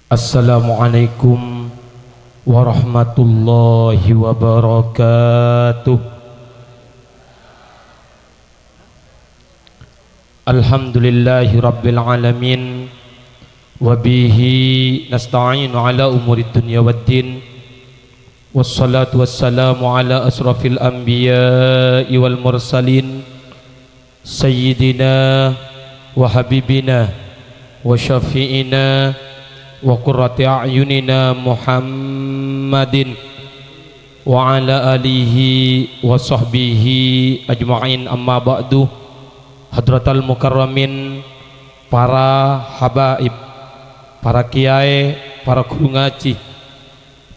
Assalamualaikum warahmatullahi wabarakatuh. Alhamdulillahi rabbil alamin, wabihi nasta'inu ala umuri dunya waddin, wassalatu wassalamu ala asrafil anbiya'i wal mursalin, sayyidina wa habibina wa syafi'ina wa qurrati a'yunina Muhammadin wa ala alihi wa sahbihi ajma'in, amma ba'du. Hadratal mukarramin, para habaib, para kiai, para guru ngaji,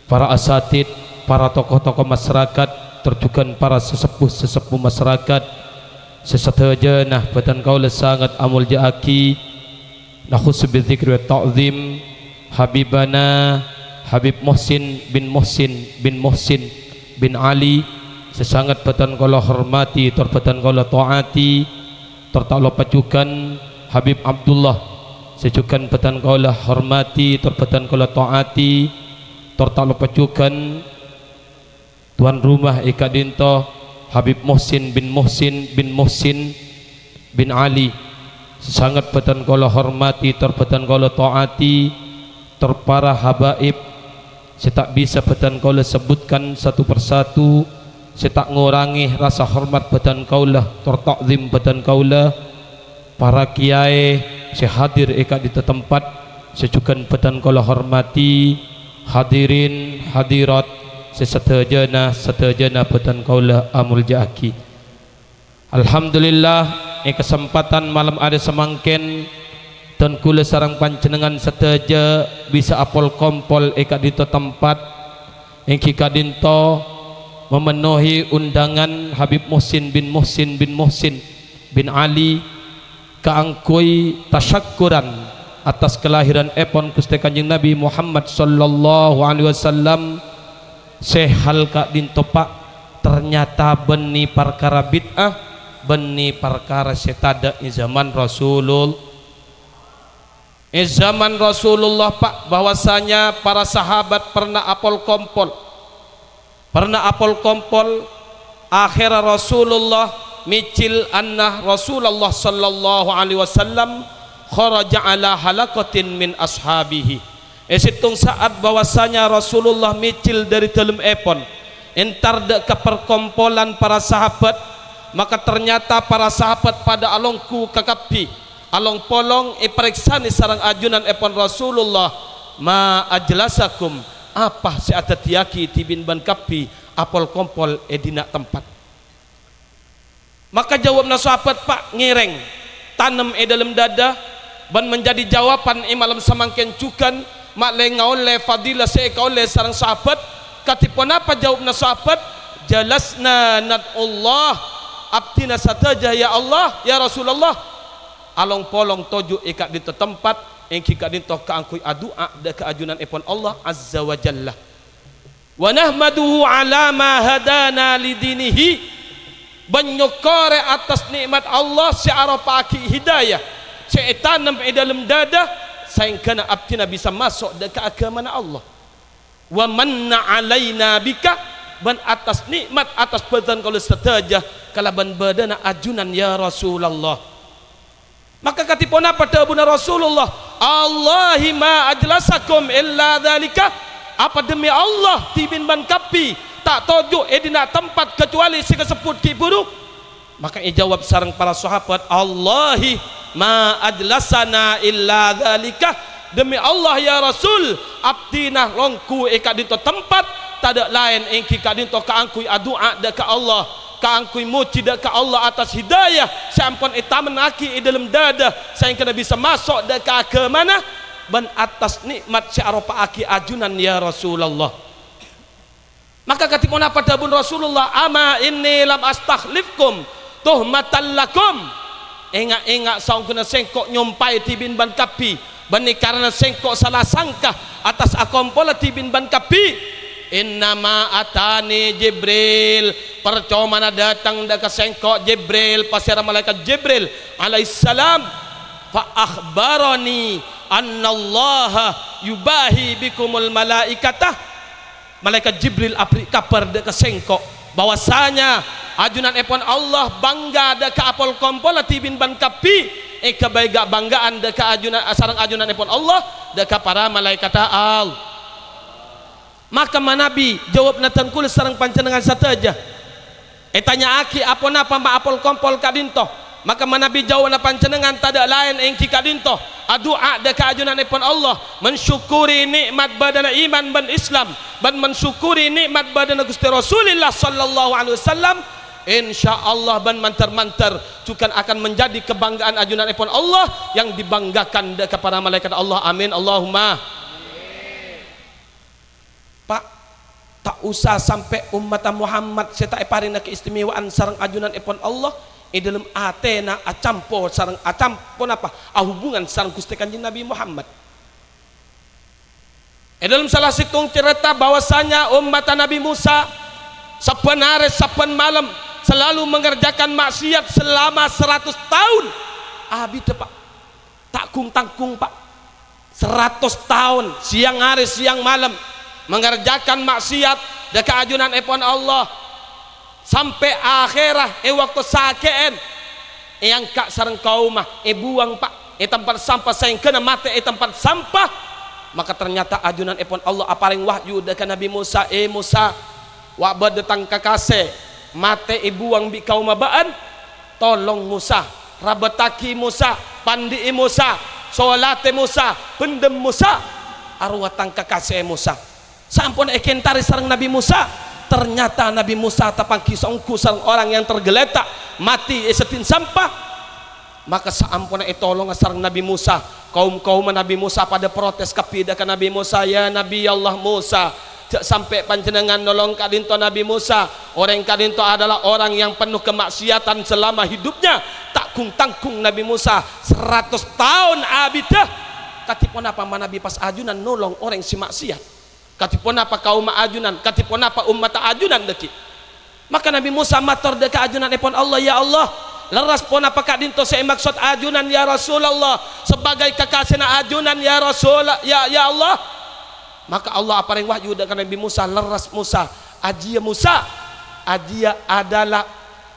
para asatid, para tokoh-tokoh masyarakat, terjugan para sesepuh-sesepuh masyarakat sesadaya nah badan kaula sangat amul jaaki nakhus bidzikri wa ta'zim Habibana Habib Muhsin bin Ali, sesangat batan kala hormati, terbatan kala taati, tertaklah pacukan Habib Abdullah, sejukan batan kala hormati, terbatan kala taati, tertaklah pacukan tuan rumah Eka Dinto Habib Muhsin bin Ali, sesangat batan kala hormati, terbatan kala taati, terpara habaib. Saya tak bisa batan kaulah sebutkan satu persatu, saya tak ngurangi rasa hormat batan kaulah, tertakzim batan kaulah. Para kiai saya hadir eka di tempat, saya juga batan kaulah hormati. Hadirin hadirat sesadayana batan kaulah amul jaaki. Alhamdulillah kesempatan malam ada semangken dan kula sarang panjenengan sedaja bisa apol kompol eka dito tempat engki kadinto memenuhi undangan Habib Muhsin bin Ali kaangkui tasyakuran atas kelahiran epon Gusti Kanjeng Nabi Muhammad sallallahu alaihi wasallam. Sehal kak dinto pak, ternyata beni perkara bid'ah, beni perkara setada di zaman zaman Rasulullah pak, bahwasanya para sahabat pernah apol kompol akhir Rasulullah micil anna Rasulullah sallallahu alaihi wasallam kharaja ala halaqatin min ashabihi. Esitung saat bahwasanya Rasulullah micil dari dalam epon entar de ke perkompolan para sahabat, maka ternyata para sahabat pada alongku kakapi along polong periksani sarang ajunan epon Rasulullah, ma ajlasakum, apa si adat yaki tibin ban kapi apol kompol edina tempat. Maka jawabna sahabat pak ngireng tanam dalam dada ban menjadi jawaban malam samangken cukan mak lengaule fadilah seekaule sarang sahabat. Katipun apa jawabna sahabat? Jalasna nadullah abdina sataja ya Allah ya Rasulullah, along polong toju eka di tempat engki kak dinto kaangkui adua da keajunan epon Allah azza wa jalla wa nahmaduhu ala ma hadana lidinihi, banyokore atas nikmat Allah seara paki hidayah seetanam dalam dada sehingga abdina bisa masuk da keagamaan Allah. Wa manna alaina bika, ban atas nikmat atas badan kalau sedaja kalaban badana ajunan ya Rasulullah. Maka katipun apa tabuna Rasulullah, Allahi ma ajlasakum illa dzalika, apa demi Allah tibin ban kapi tak tojo edina tempat kecuali si kesebut ki buruk. Maka jawab sareng para sahabat, Allahi ma ajlasana illa dzalika, demi Allah ya Rasul abdina longku eka dinto tempat tak ada lain engki ka dinto kaangkui adua da ka Allah, kaangkui muci da ka Allah atas hidayah sampun itamen aki dalam dada sehingga bisa masuk da ka mana ban atas nikmat searopa aki ajunan ya Rasulullah. Maka katipun apa dabun Rasulullah, ama inni lam astakhlifkum tuhmatan lakum, engak saung kena sengkok nyompai tibin ban kapi bani karena sengkok salah sangka atas akompola tibin ban kapi. Innama atani Jibril, percuma datang dekat sengkok Jibril pasir malaikat Jibril alaihissalam fa akhbarani annallaha yubahi bikumul malaikatah. Malaikat Jibril apri kabar dek kesengkok bahwasanya ajunan epon Allah bangga dek apol kompol tibin ban kapi eka baiga banggaan dek ajunan sarang ajunan epon Allah dek para malaikat Allah. Maka manabi jawab natan kul sarang pancenengan sateja tanya aki apon apa ma apol kompol kadinto. Maka manabi jawab na pancenengan tada lain engki kadinto adua deka ajunan ipun Allah mensyukuri nikmat badana iman ban Islam dan mensyukuri nikmat badana Gusti Rasulullah sallallahu alaihi wasallam, insyaallah ban mantar-mantar cukan akan menjadi kebanggaan ajunan ipun Allah yang dibanggakan deka para malaikat Allah. Amin Allahumma. Pak, tak usah sampai umat Muhammad saya tak parina keistimewaan sarang ajunan ipun Allah dalam atena acampo sarang acampo apa hubungan sarang Gusti Kanjeng Nabi Muhammad. Dalam salah situng cerita bahwasanya umat Nabi Musa saben hari saben malam selalu mengerjakan maksiat selama 100 tahun. Abi Pak tangkung Pak 100 tahun siang hari siang malam mengerjakan maksiat dekat ajunan epon Allah sampai akhirah waktu sakeen yang kak sareng kaumah buang Pak tempat sampah saya kena mati tempat sampah. Maka ternyata ajunan epon Allah aparing wahyu dekat Nabi Musa Musa wabad datang kakase mati buang bi kaum baan tolong Musa rabataki Musa pandi Musa solate Musa pendem Musa arwah tang kakase Musa sampun ekentari sareng Nabi Musa. Ternyata Nabi Musa tapangki songku sareng orang yang tergeletak mati setin sampah. Maka saampuna tolong sareng Nabi Musa kaum Nabi Musa pada protes kapida ke Nabi Musa, ya Nabi Allah Musa sampai panjenengan nolong kadinto Nabi Musa, orang kadinto adalah orang yang penuh kemaksiatan selama hidupnya. Takung tangkung Nabi Musa 100 tahun abidah katipun apa Nabi pas ajunan nolong orang si maksiat, katipun apa kaum ajunan, katipun apa umat ajunan deki. Maka Nabi Musa matur deka ajunan epon Allah, ya Allah leras pun apa kadinto saya maksud ajunan ya Rasulullah sebagai kekasihna ajunan ya Rasul ya Allah. Maka Allah apareng wahyu deka Nabi Musa, leras Musa ajia adalah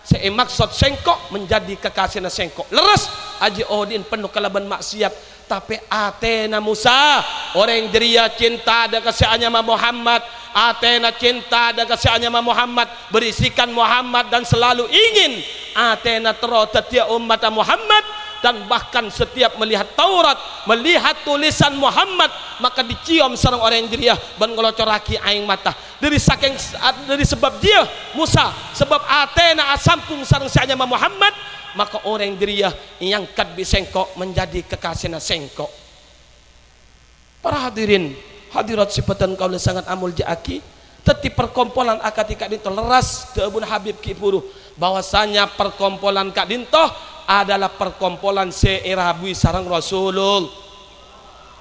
saya maksud sengkok menjadi kekasihna sengkok, leras aji odin penuh kelaban maksiat. Tapi atena Musa orang jeria cinta ada kasihannya Muhammad, atena cinta ada kasihannya Muhammad, berisikan Muhammad dan selalu ingin atena terotetia umat Muhammad, dan bahkan setiap melihat Taurat melihat tulisan Muhammad maka dicium sareng orang jeria ban ngolocoraki aing mata dari sebab dia Musa sebab atena asampung sareng sianya Muhammad. Maka orang geria yang kadbi sengkok menjadi kekasihna sengkok. Para hadirin hadirat sifatan kaula sangat amul jaaki teti perkompolan akati kadinto leras deubun Habib Kipuru bahwasanya perkompolan kadinto adalah perkompolan seirabui sarang Rasulullah,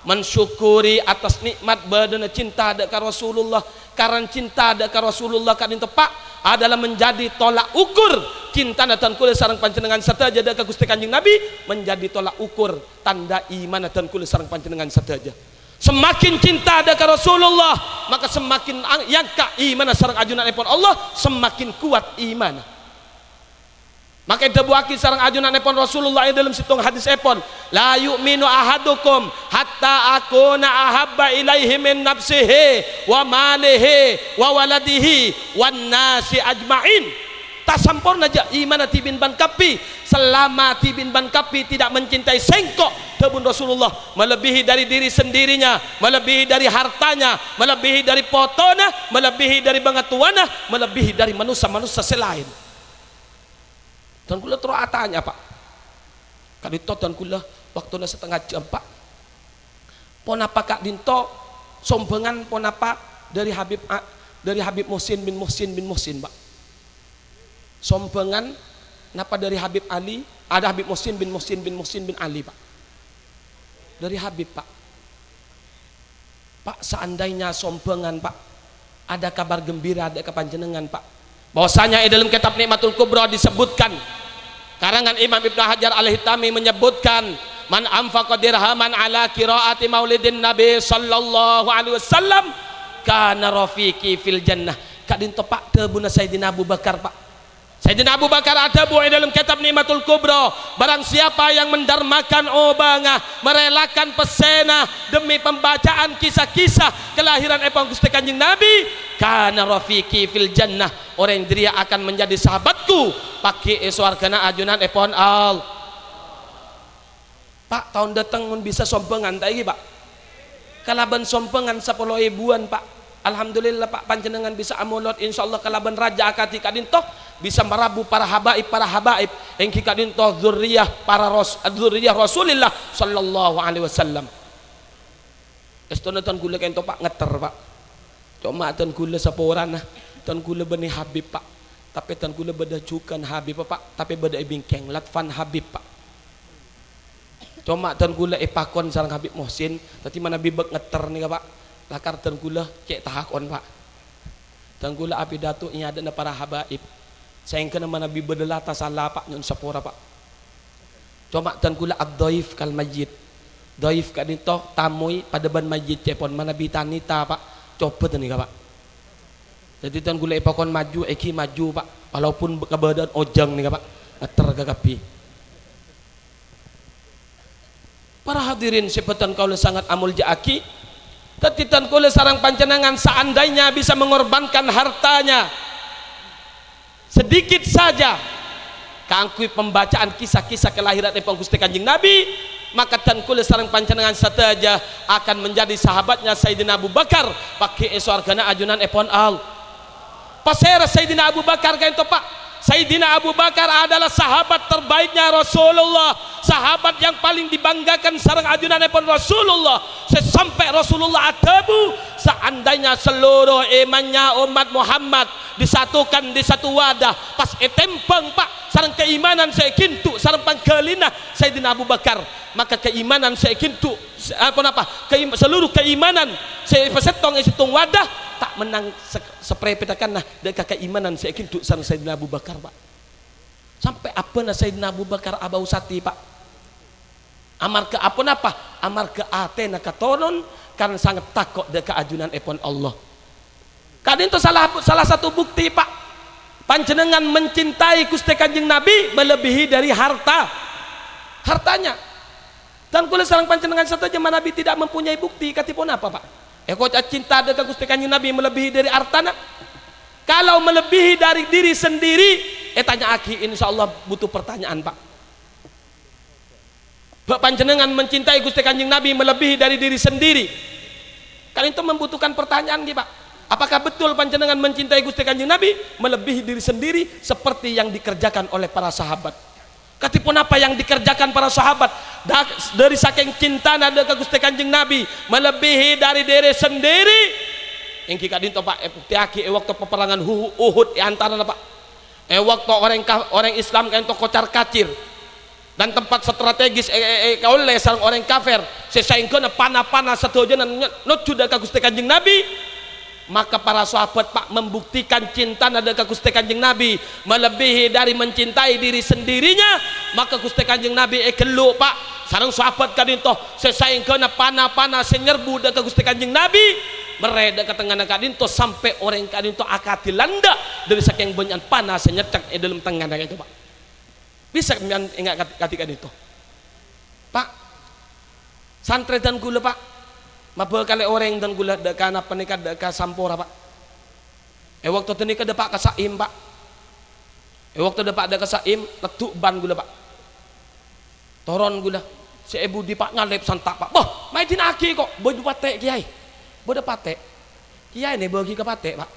mensyukuri atas nikmat badana cinta dekat Rasulullah. Karena cinta dekat Rasulullah kadinto Pak adalah menjadi tolak ukur cinta dan kula sareng panjenengan serta jada ka Gusti Kanjeng Nabi menjadi tolak ukur tanda iman dan kula sareng panjenengan serta. Semakin cinta dekat Rasulullah maka semakin yangka iman sareng ajunan epon Allah semakin kuat iman. Maka dabuaki sareng ajunan epon Rasulullah dalam situng hadis epon, la yu'minu ahadukum hatta akuna ahabba ilaihi min nafsihi wa malihi wa waladihi wan nasi ajmain. Tak sempurna aja iman tibin ban kapi selama tibin ban kapi tidak mencintai sengkok tebun Rasulullah melebihi dari diri sendirinya, melebihi dari hartanya, melebihi dari potona, melebihi dari bangatuana, melebihi dari manusia-manusia selain. Dan kula terus atanya Pak kadito dan kula waktu na setengah jam Pak pon apa kak dinto sombengan pon apa dari Habib Muhsin bin Muhsin Pak sombengan napa dari Habib Ali ada Habib Muhsin bin Ali Pak dari Habib Pak seandainya sombengan Pak ada kabar gembira ada kepanjenengan Pak bahwasanya dalam kitab Nikmatul Kubra disebutkan karangan Imam Ibnu Hajar Al-Hitami menyebutkan man anfaqa dirhaman ala qiraati maulidin nabi sallallahu alaihi wasallam kana rafiqi fil jannah. Kadin to Pak tebuna Sayyidina Abu Bakar Pak. Sayyidina Abu Bakar ada bu dalam kitab Ni'matul Kubra, barang siapa yang mendarmakan obangah, merelakan pesena demi pembacaan kisah-kisah kelahiran epang Gusti Kanjeng Nabi, kana rafiqi fil jannah, orang dia akan menjadi sahabatku pakai swargana ajunan epon al. Pak tahun datang mun bisa sompengan tak iki Pak, kalaban sompengan 10 ribuan Pak. Alhamdulillah Pak panjenengan bisa amulot insyaallah kalaban raja akati kadin toh bisa merabu para habaib engki kadin toh dzurriyyah dzurriyyah Rasulillah sallallahu alaihi wasallam. Estonatan gula kain toh Pak ngeter Pak. Cuma tan gula saporana tan gula bani Habib Pak. Tapi tan gula beda cukan Habib Pak, tapi beda bingkeng latfan Habib Pak. Cuma tan gula epakon sareng Habib Muhsin, tadi mana bibek ngeter nih Pak. Lakar tan gula cek tahakon Pak. Tan gula api datu nya ada para habaib. Sayang kena mana bi bedelata salah Pak nyon sapora Pak. Cuma tan gula ad-dhaif kal majid. Dhaif kadin toh tamui pada ban majid cepon mana bitanita Pak. Copet nih Pak. Jadi tan gula epakon maju eki maju Pak. Walaupun kebadan ojang nih Pak. Ngeter gagapi. Para hadirin sepetan kaula sangat amul jaaki. Tetitan kule sarang panjenengan seandainya bisa mengorbankan hartanya sedikit saja kangkui pembacaan kisah-kisah kelahiran epang Gusti Kanjeng Nabi, maka tan kule sarang panjenengan saja akan menjadi sahabatnya Sayyidina Abu Bakar pakai swargana ajunan epon al. Pasera Sayyidina Abu Bakar kain to Pak. Sayyidina Abu Bakar adalah sahabat terbaiknya Rasulullah, sahabat yang paling dibanggakan sareng ajunan epon Rasulullah. Sesampai Rasulullah adabu, seandainya seluruh imannya umat Muhammad disatukan di satu wadah, pas etempeng Pak sareng keimanan saya kintu sareng pangkelina Sayyidina Abu Bakar, maka keimanan saya kintu seluruh keimanan saya pesetong isitung wadah tak menang seprepetakan nah dekat keimanan saya kintu sareng Sayyidina Abu Bakar Pak. Sampai apa na Sayyidina Abu Bakar abau sati Pak. Amar ke apa? Amar ke atena katonon karena sangat takut dekat ajunan epon Allah. Kadin itu salah satu bukti Pak. Panjenengan mencintai Gusti Kanjeng Nabi melebihi dari hartanya. Dan kula sareng panjenengan saja Nabi tidak mempunyai bukti katipun apa Pak? Kok cinta dekat Gusti Kanjeng Nabi melebihi dari hartana? Kalau melebihi dari diri sendiri, tanya aki insyaallah butuh pertanyaan Pak. Panjenengan mencintai Gusti Kanjeng Nabi melebihi dari diri sendiri. Kalian itu membutuhkan pertanyaan gitu Pak. Apakah betul panjenengan mencintai Gusti Kanjeng Nabi melebihi diri sendiri seperti yang dikerjakan oleh para sahabat? Katipun apa yang dikerjakan para sahabat dari saking cinta nada ke Gusti Kanjeng Nabi melebihi dari diri sendiri. Yang kita dinto Pak tiaki waktu peperangan Uhud antara Pak. Waktu orang Islam kan to kocar kacir. Dan tempat strategis oleh sareng orang kafir sesaingkeun panah-panah satujunan not sudah ka Gusti Kanjeng Nabi, maka para sahabat Pak membuktikan cinta nada ka Gusti Kanjeng Nabi melebihi dari mencintai diri sendirinya, maka Gusti Kanjeng Nabi kelu Pak sareng sahabat kadinto sesaingkeun panah-panah senyerbu da ka Gusti Kanjeng Nabi mereda ka tengah kadinto sampai orang kadinto akati landa dari saking banyak panah senyecek dalam tengah itu Pak. Bisa ingat ketika itu Pak santri dan gula Pak mabel kali orang dan gula dekana penikah deka sampora Pak waktu itu nikah depak kasaim Pak waktu depak deka saim letuk ban gula Pak toron gula si ibu di Pak ngalep santak Pak boh maitin aki kok bodo pate kiai bodo pate kiai nih bagi ke pate Pak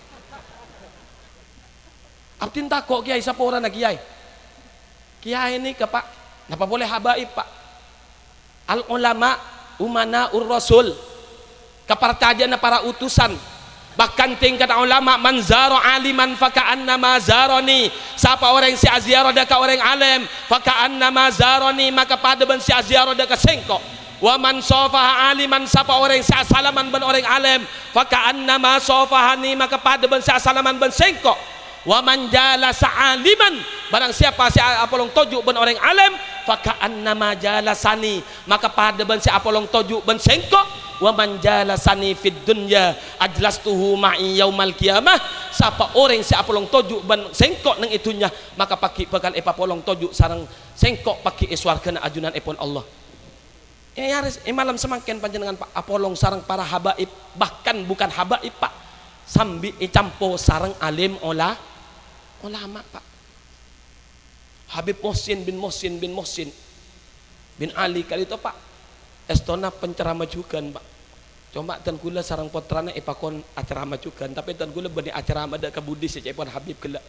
abtin takok kiai sapora na kiai kiai ini ke Pak, kenapa boleh habaib Pak? Al ulama umana ur rasul, kepercayaan para utusan. Bahkan tingkat ulama manzaro aliman faka'anna mazaroni. Siapa orang si aziarah deka orang alim, faka'anna mazaroni maka pada ben si aziarah deka sengkok. Wa man sofaha aliman siapa orang si asalaman ben orang alim, faka'anna ma sofahani maka pada ben si asalaman ben sengkok. Wa man jalasa aliman barang siapa si apolong tojuk ben orang alim faka'annama jalasani, maka pada ban si apolong toju ban sengkok. Wa man jalasani fid dunya ajlastuhu ma'i yaumal qiyamah, siapa orang si apolong toju ban sengkok nang itunya, maka paki bakal polong toju sarang sengkok paki iswargana ajunan epon Allah. Yaris malam semangken panjenengan Pak apolong sarang para habaib, bahkan bukan habaib Pak, sambi campo sarang alim ulama Pak. Habib Muhsin bin Ali kali itu Pak estona penceramah juga Pak. Cuma dan gula sarang potrana ipakon acara majukan, tapi dan gula bani acara mada ke Budis ya cepon Habib gula.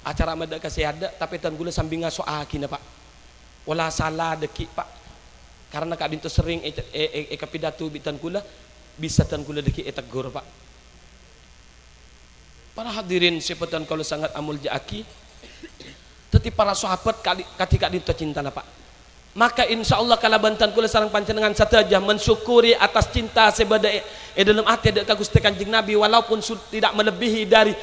Acara mada ke ada, tapi dan gula sambil ngaso akina Pak. Wala salah deki Pak. Karena kak dinto sering pidato bitan gula bisa dan gula deki tegur Pak. Para hadirin sepetan kalau sangat amul jaaki. Tetapi para sahabat ketika dinto cinta Pak. Maka insya Allah kalau bantan kula sarang panjenengan saja mensyukuri atas cinta sebada dalam hati ada Gusti Kanjeng Nabi, walaupun tidak melebihi dari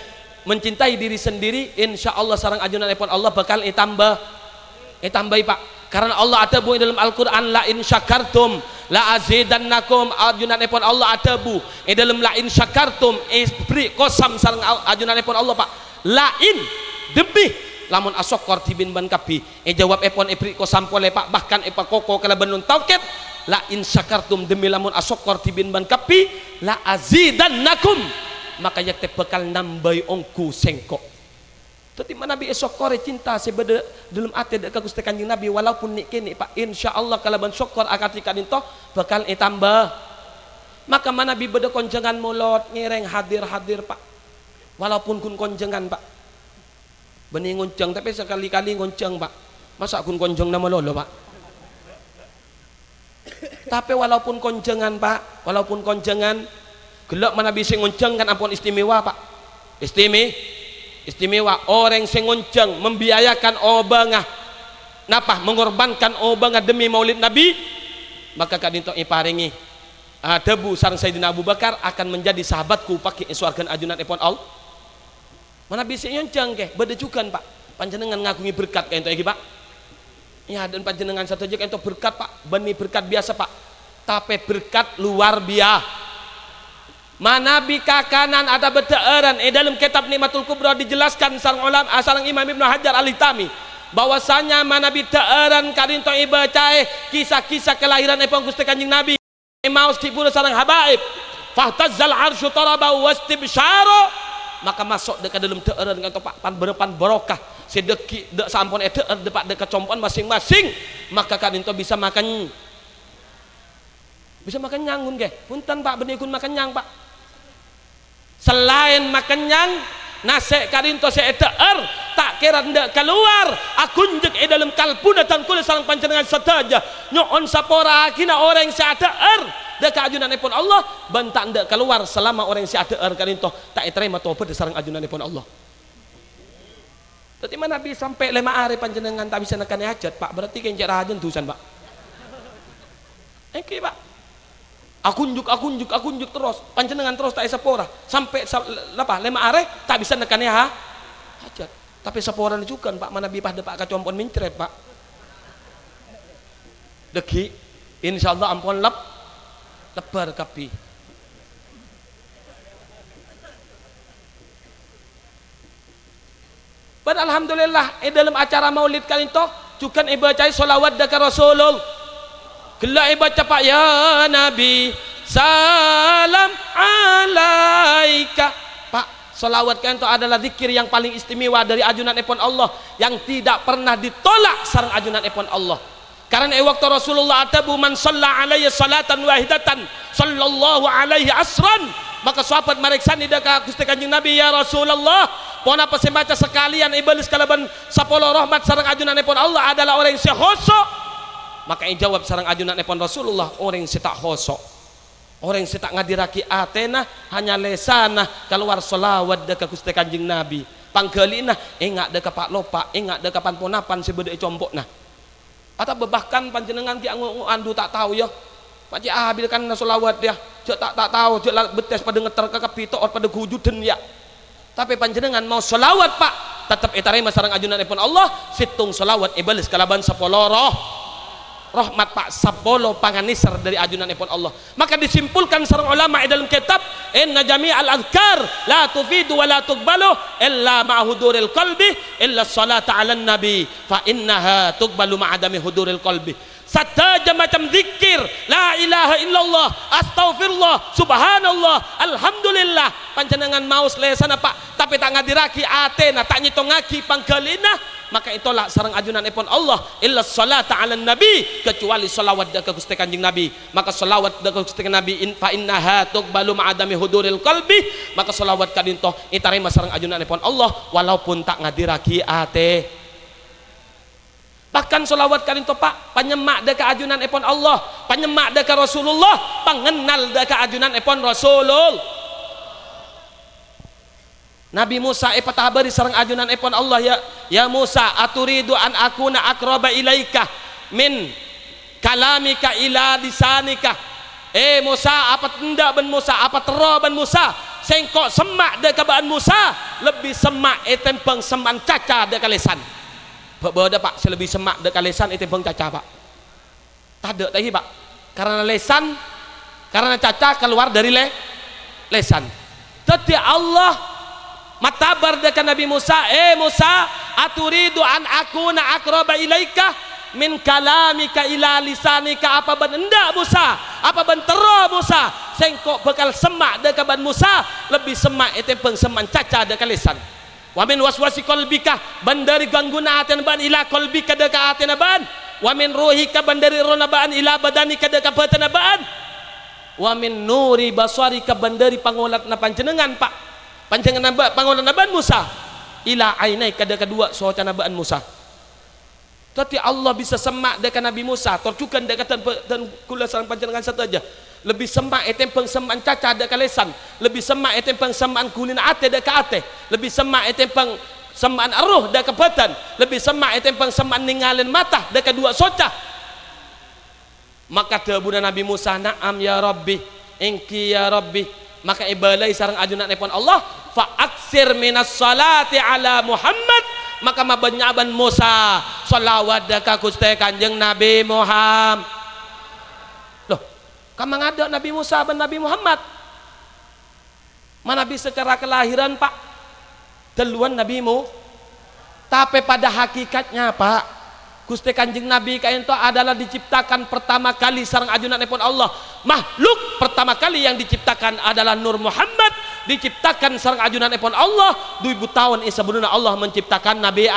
mencintai diri sendiri, insya Allah sarang ajunan epon Allah bakal tambahi Pak. Karena Allah ada bu dalam Al-Quran, la in syakartum la azidannakum, ajunan epon Allah ada bu dalam la in syakartum beri kosam sarang ajunan epon Allah Pak, la in demi lamun asokor tibin ban kapi jawab epon epri ko sampole Pak, bahkan epa koko kala benun tauket la in syakartum demi lamun asokor tibin ban kapi la azidannakum, maka yakte bekal nambai ongku sengkok. Tetapi Nabi esokore cinta sebeda dalam ati ka Gusti Kanjeng Nabi, walaupun nik kene Pak insyaallah kala ban syukur akati kadinto bakal tambah. Maka Nabi beda konjengan mulot ngereng hadir Pak, walaupun kun konjengan Pak benih ngonceng, tapi sekali-kali ngonceng Pak, masa kun konjeng nama lolo Pak. Tapi walaupun konjengan Pak, walaupun konjengan gelak mana bisa ngonceng kan ampun istimewa Pak. Istimewa orang sing ngonceng membiayakan obangah napa mengorbankan obangah demi maulid Nabi, maka kadinto iparingi debu sareng Sayyidina Abu Bakar akan menjadi sahabatku pakai iswargan ajunan epon Allah. Mana bisa nyoncang ke bedejukan Pak, panjenengan ngagungi berkat kayak itu Pak ya, dan panjenengan satu aja kayak itu berkat Pak, benih berkat biasa Pak, tapi berkat luar biasa. Mana bika kanan ada beteran dalam kitab Nikmatul Kubra dijelaskan sareng ulama sareng Imam Ibnu Hajar Al-Hitami bahwasanya mana beteran kadinto ibacae kisah-kisah kelahiran epon Gusti Kanjeng Nabi mau dipura sareng habaib fahtazzal arsyu taraba wastibsyara, maka masuk dekat dalam teeran dengan topak pan berepan barokah sedeki dek sampun teer depak dekat compoan masing-masing, maka kadinto bisa makan nyangun ke punten Pak benikun makan nyang Pak, selain makan nyang nase kadinto saya teer tak kira ndak keluar akun jek dalam kalpuna tan kula sareng panjenengan sadaja nyoon sapora kina orang saya teer deka ajunanipun Allah bantak ndak keluar selama orang si ada kadinto tak terima tobat sareng ajunanipun Allah. Tadi mana bisa sampai 5 hari panjenengan tak bisa nekani hajat Pak, berarti kencek rahajan tusan Pak. Oke Pak, akunjuk terus panjenengan terus tak sepora sampai 5 hari tak bisa nekani hajat, tapi sepora juga Pak mana bipah depak kacompon mincret Pak. Deki insyaallah ampun lebar kapi. Dan alhamdulillah dalam acara maulid kali itu juga ibaca sholawat dekat Rasulullah. Gelak ibaca Pak ya Nabi salam alaika. Pak, sholawat kalian itu adalah zikir yang paling istimewa dari ajunan epon Allah yang tidak pernah ditolak sareng ajunan epon Allah. Karena waktu Rasulullah atabu man shalla alaihi salatan wahidatan sallallahu alaihi asran, maka sahabat mareksani dekat Gusti Kanjeng Nabi ya Rasulullah pon apa sembaca sekalian iblis kalaban sapolo rahmat sareng ajunanipun Allah adalah orang yang sehoso, maka yang jawab sareng ajunanipun Rasulullah orang yang tak hoso, orang yang tak ngadiraki atena hanya lesana keluar solawat dekat Gusti Kanjeng Nabi panggelina ingat dekat Pak Lopa ingat dekat panponapan sebeda compok nah atau bahkan panjenengan ki andu tak tahu ya Pak Cik Abil kan solawat dia tak tahu jek betes pada ngeter ke kapito pada gujuden ya, tapi panjenengan mau solawat Pak tetap itarima sareng ajunan ipun Allah situng solawat iblis kalaban sapoloroh rahmat Pak sabolo panganisar dari ajunan ipun Allah. Maka disimpulkan sareng ulama dalam kitab inna jami'al azkar la tufidu wa la tuqbalu illa ma'a huduril qalbi illa salata 'alan nabi fa innaha tuqbalu ma'a adami huduril qalbi. Sataja macam zikir la ilaha illallah astaghfirullah subhanallah alhamdulillah panjenengan maus lesana Pak tapi tak ngadiraki atena tak nyitongaki panggalina, maka itulah sareng ajunan ipun Allah illa salata 'alan nabi, kecuali selawat ka Gusti Kanjeng Nabi. Maka selawat ka Gusti Nabi fa innaha tuqbalu ma'adami huduril qalbi, maka selawat kadinto itarima sareng ajunan ipun Allah walaupun tak ngadiraki ate. Bahkan selawat kali itu Pak penyemak deka ajunan ipun Allah, penyemak deka Rasulullah, pengenal deka ajunan ipun Rasulul. Nabi Musa patah sareng ajunan ipun Allah, ya Musa aturidu an akuna akraba ilaika min kalamika ila lisanika. Musa apa tenda ben Musa apa tero ben Musa sengkok semak deka ban Musa lebih semak tempeng seman caca deka lesan. Bada Pak selebih semak deka lesan itu bang caca Pak. Tade tadi Pak. Karena lesan, karena caca keluar dari lesan. Tadi Allah matabar deka Nabi Musa, Musa, aturidu an akuna akraba ilaika min kalamika ila lisanika apa ban enda Musa, apa ban tero Musa, sengkok bekal semak deka ban Musa lebih semak itu bang seman caca deka lesan. Wa min waswasi qalbika bandari gangguna aten ban ila qalbika deka aten ban wa min ruhika bandari rona ban ila badanika deka batana ban wa min nuri basarika bandari pangolat na panjenengan Pak panjenengan pangolat na ban Musa ila ainaika deka dua socana ban Musa. Tapi Allah bisa semak deka Nabi Musa torjukan deka dan kula sareng panjenengan saja lebih semak etem pengsemaan caca deka lesan, lebih semak etem pengsemaan kulina ate deka ate, lebih semak etem pengsemaan aruh deka badan, lebih semak etem pengsemaan ningalin mata deka dua soca. Maka debuna Nabi Musa, na'am ya Rabbi engki ya Rabbi, maka ibalai sareng ajunan ipun Allah fa aksir minas salati ala Muhammad, maka mabanyaban Musa salawat deka Gusti Kanjeng Nabi Muhammad. Kamang ada Nabi Musa dan Nabi Muhammad mana bisa secara kelahiran Pak duluan Nabimu, tapi pada hakikatnya Pak Gusti Kanjeng Nabi kain itu adalah diciptakan pertama kali sareng ajunan ipun Allah. Makhluk pertama kali yang diciptakan adalah Nur Muhammad, diciptakan sareng ajunan ipun Allah 2000 tahun sebelum Allah menciptakan Nabi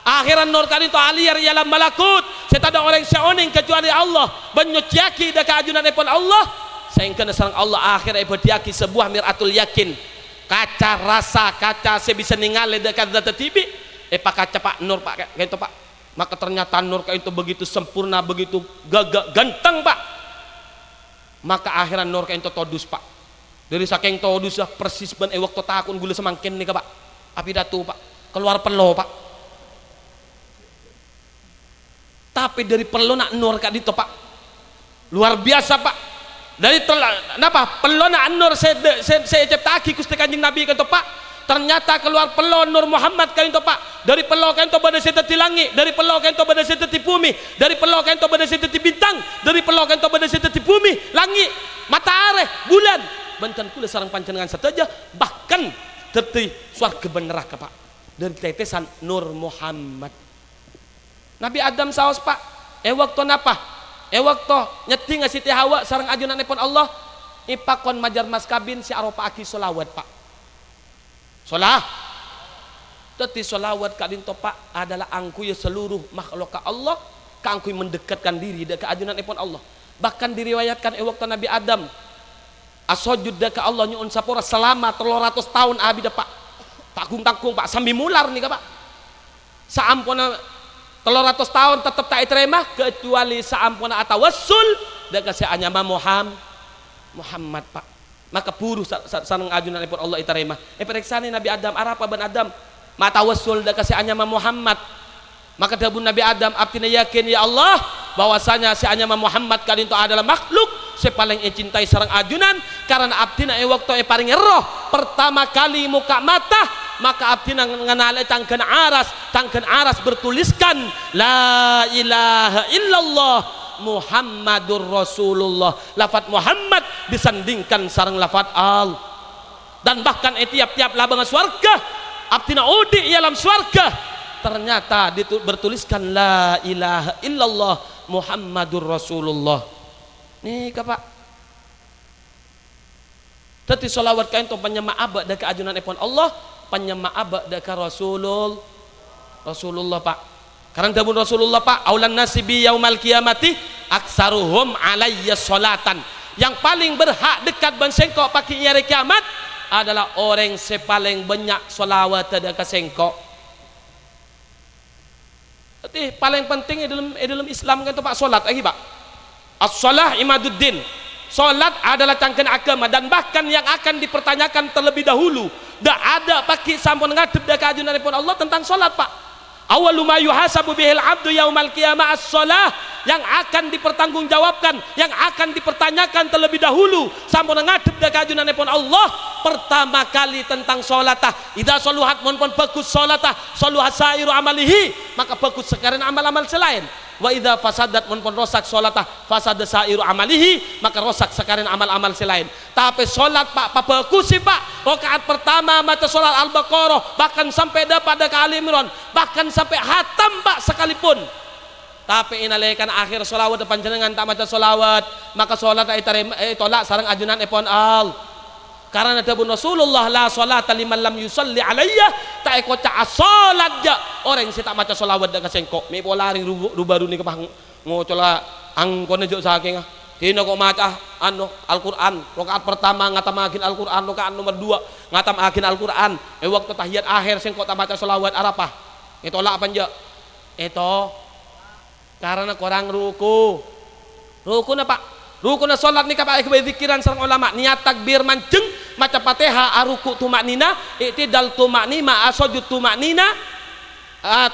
akhiran nur kali itu aliyar ialah malakut, saya tak ada orang seoning kecuali Allah menyuciaki deka ajunan ipun Allah sehingga sareng Allah akhir ibadiaki sebuah miratul yakin kaca rasa kaca saya bisa ningali deka zat tibi pak kaca Pak nur Pak kayak itu Pak, maka ternyata nur kayak itu begitu sempurna begitu gagah ganteng Pak, maka akhiran nur kayak itu todus Pak dari saking todus persis ben waktu takun gula semangkin nih Pak api datu Pak keluar pelo Pak. Tapi dari pelona nur kak dito Pak luar biasa Pak, dari kenapa pelona nur saya ciptaki Gusti Kanjeng Nabi kan Pak, ternyata keluar pelon Nur Muhammad kan itu Pak, dari pelon kan itu pada seteti langit, dari pelon kan itu pada seteti bumi, dari pelon kan itu pada seteti bintang, dari pelon kan itu pada seteti bumi langit matahari bulan banten kula sareng panjenengan saja bahkan teti swarga neraka Pak dari tetesan Nur Muhammad. Nabi Adam saos Pak waktu napa waktu nyeti nga Siti Hawa sareng ajunan ipun Allah ipakon majar mas kabin si aropa aki solawat Pak solah teti solawat kadinto Pak adalah angkuy seluruh makhluk ka Allah kangkuy mendekatkan diri deka ajunan ipun Allah. Bahkan diriwayatkan waktu Nabi Adam asojud deka Allah nyuun sapura selama 300 tahun abida Pak takung Pak sambil mular nih Pak saampuna 300 tahun tetap tak diterima kecuali saampuna atawassul deka si anyama Muhammad Pak, maka buru sareng ajunan ipun Allah diterima periksani Nabi Adam arapa ban Adam matawassul deka si anyama Muhammad, maka dabun Nabi Adam abdina yakin ya Allah bahwasanya si anyama Muhammad kali itu adalah makhluk si paling cintai sareng ajunan karena abdina waktu paring roh pertama kali muka mata maka abdi nganale tangken aras bertuliskan la ilaha illallah Muhammadur Rasulullah. Lafaz Muhammad disandingkan sareng lafaz al. Dan bahkan tiap-tiap labangan swarga abdi udi alam swarga ternyata bertuliskan la ilaha illallah Muhammadur Rasulullah. Nih Pak, tadi solawat kain to penyemaab deka ajunan epon Allah, penyemaab deka Rasulullah Pak. Karena dabun Rasulullah Pak, aulan nasibi yaumal kiamati aksaruhum alayya solatan. Yang paling berhak dekat ban sengkok pakai hari kiamat adalah orang sepaling banyak solawat deka sengkok. Tapi paling penting dalam Islam kan itu Pak solat lagi Pak. As-salah imaduddin. Solat adalah cangken agama dan bahkan yang akan dipertanyakan terlebih dahulu. Dak ada pakai sampun ngadep deka ajunan pun Allah tentang solat Pak. Awwalu ma yuhasabu bihil abdu yaumal qiyamah as-shalah, yang akan dipertanggungjawabkan, yang akan dipertanyakan terlebih dahulu sampun ngadep deka ajunan pun Allah pertama kali tentang salatah. Idza saluhat mun pun bagus salatah, saluhat sairu amalihi, maka bagus sekarang amal-amal selain. Wa idza fasadat mun pun rosak salatah, fasad sairu amalihi, maka rosak sekarang amal-amal selain. Tapi salat Pak bagus sih Pak. Rakaat pertama maca salat Al-Baqarah, bahkan sampai dapat ke Ali Imran, bahkan sampai hatam Pak sekalipun. Tapi inalaikan akhir solawat panjenengan tak maca solawat, maka solat tolak sarang ajunan epon al. Karena ada Rasulullah la salata liman lam yusalli alayya, tak ekoca salat ja orang si tak maca solawat dak sengkok. Mi polari rubaru ni kepang ngocola angkone jo saking. Dina kok maca Al-Qur'an, rakaat pertama ngatamagin Al-Qur'an, rakaat nomor 2 ngatamagin Al-Qur'an. Waktu tahiyat akhir sengkok tak maca solawat arapah. Tolak apa ja? Karena korang ruku na Pak, ruku na sholat nih Pak zikiran sareng ulama niat takbir manceng maca Fatihah aruku tumaknina i'tidal tumaknina asujud tumaknina